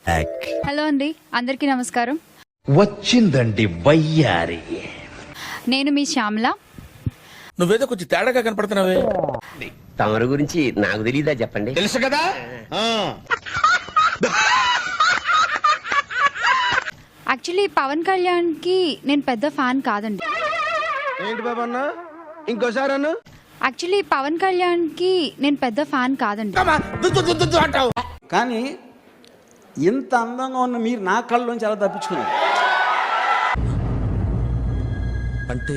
Hello అండి, అందరికీ నమస్కారం. వచ్చిందండి వయ్యారి. నేను మీ శ్యామల. నువ్వేదో కొంచెం తేడాగా కనపడుతున్నావే. తమరి గురించి నాకు తెలియదా చెప్పండి. తెలుసు కదా. యాక్చువల్లీ పవన్ కళ్యాణ్ కి నేను పెద్ద ఫ్యాన్ కాదండి. ఏంటి బాబా అన్న ఇంకోసారి అన్న యాక్చువల్లీ పవన్ కళ్యాణ్ కి నేను పెద్ద ఫ్యాన్ కాదండి. కానీ ఇంత అందంగా ఉన్న మీరు నా కళ్ళలోంచి అలా తప్పించుకున్నారు అంటే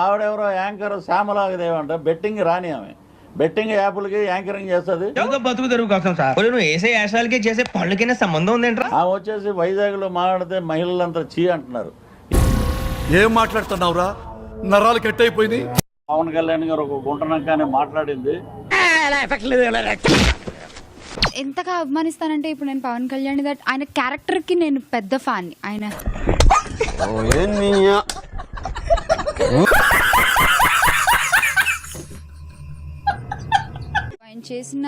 ఆవిడెవరో యాంకర్ శ్యామలాగదేవి అంట, బెట్టింగ్ రాని ఆమె బెట్టింగ్ యాప్లకి యాంకరింగ్ చేస్తుంది. బతుకు తెరువు కోసం సార్ నువ్వు వేసే యాసాలకి చేసే పళ్ళకైనా సంబంధం ఉందేంట్రా? ఆమె వచ్చేసి వైజాగ్ లో మాట్లాడితే మహిళలంతా చీ అంటున్నారు. ఏం మాట్లాడుతున్నావురా? నరాలు కట్ అయిపోయింది. పవన్ కళ్యాణ్ గారు ఒక గుంటనక్కనే మాట్లాడింది. ఎంతగా అభిమానిస్తానంటే ఇప్పుడు నేను పవన్ కళ్యాణ్ దట్ ఆయన క్యారెక్టర్ కి నేను పెద్ద ఫ్యాన్. ఆయన ఆయన చేసిన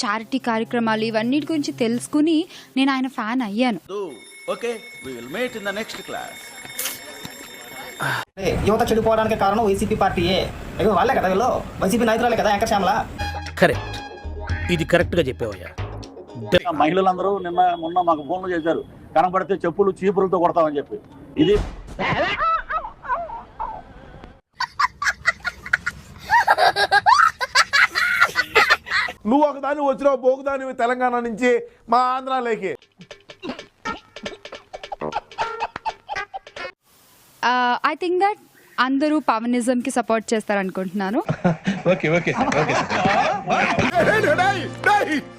చారిటీ కార్యక్రమాలు ఇవన్నిటి గురించి తెలుసుకుని నేను ఆయన ఫ్యాన్ అయ్యాను. Okay, we will meet in the next class. యువత చెడిపోవడానికి కారణం వైసీపీ పార్టీయే. వాళ్ళే కదా వీళ్ళు వైసీపీ నాయకురాలే కదా యాంకర్ శ్యామల. కరెక్ట్, ఇది కరెక్ట్ గా చెప్పావయ్యా. మహిళలందరూ మొన్న మాకు ఫోన్లు చేశారు, కనపడితే చెప్పులు చీపులతో కొడతామని చెప్పి. ఇది నువ్వు ఒకదాని వచ్చినావు పోకుదాని తెలంగాణ నుంచి మా ఆంధ్రాలోకి. ఐ థింక్ దట్ అందరూ పవనిజం కి సపోర్ట్ చేస్తారు అనుకుంటున్నాను. ఓకే ఓకే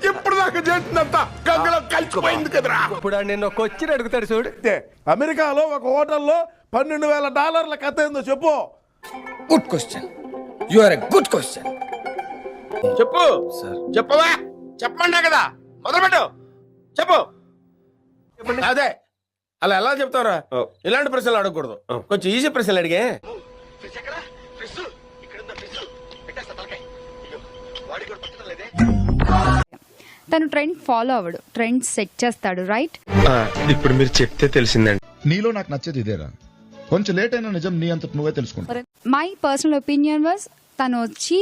ఇప్పుడు దాకా చేసినంత గంగలో కలిసిపోయింది కదరా. ఇప్పుడు నేను క్వశ్చన్ అడుగుతాడు చూడు. అమెరికాలో ఒక హోటల్లో $12,000 కథ ఏందో చెప్పు. Good question. You are a good question. చెప్పు చెప్పవా, చెప్పమన్నా కదా, మొదలుపెట్టు చెప్పు. అదే అలా ఎలా చెప్తావురా? ఇలాంటి ప్రశ్నలు అడగకూడదు, కొంచెం ఈజీ ప్రశ్నలు అడిగే. తను ట్రెండ్ ఫాలో అవ్వడు, ట్రెండ్ సెట్ చేస్తాడు, రైట్? ఇప్పుడు మీరు చెప్తే తెలిసిందండి. నీలో నాకు నచ్చేది ఇదేరా, కొంచెం లేట్ అయినా నిజం నీ అంత నువ్వే తెలుసుకుంటా. మై పర్సనల్ ఒపీనియన్ వాజ్ తను వచ్చి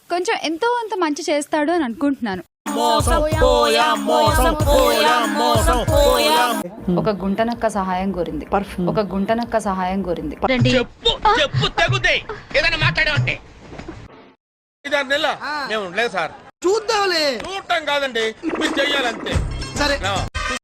కొంచెం ఎంతో అంత మంచి చేస్తాడు అని అనుకుంటున్నాను. ఒక గుంటనక్క సహాయం కోరింది, ఒక గుంటనక్క సహాయం కోరింది. లేదు సార్, చూద్దాంలే. చూడటం కాదండి, మీరు చెయ్యాలంతే. సరే.